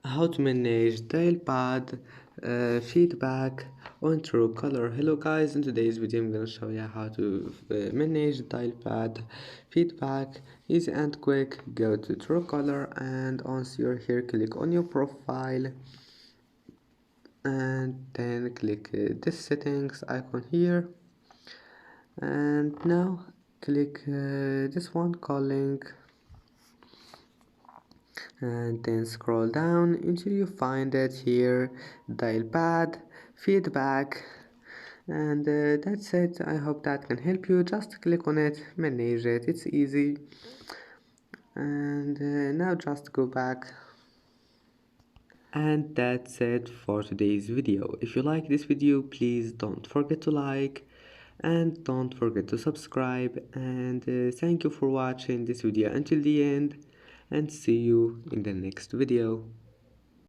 How to manage dial pad feedback on Truecaller. Hello guys, in today's video I'm gonna show you how to manage dial pad feedback. Easy and quick. Go to Truecaller and once you're here, click on your profile and then click this settings icon here, and now click this one calling, and then scroll down until you find it here, dial pad feedback, and that's it. I hope that can help you. Just click on it, manage it, it's easy. And now just go back. And that's it for today's video. If you like this video, please don't forget to like and don't forget to subscribe, and thank you for watching this video until the end, and see you in the next video.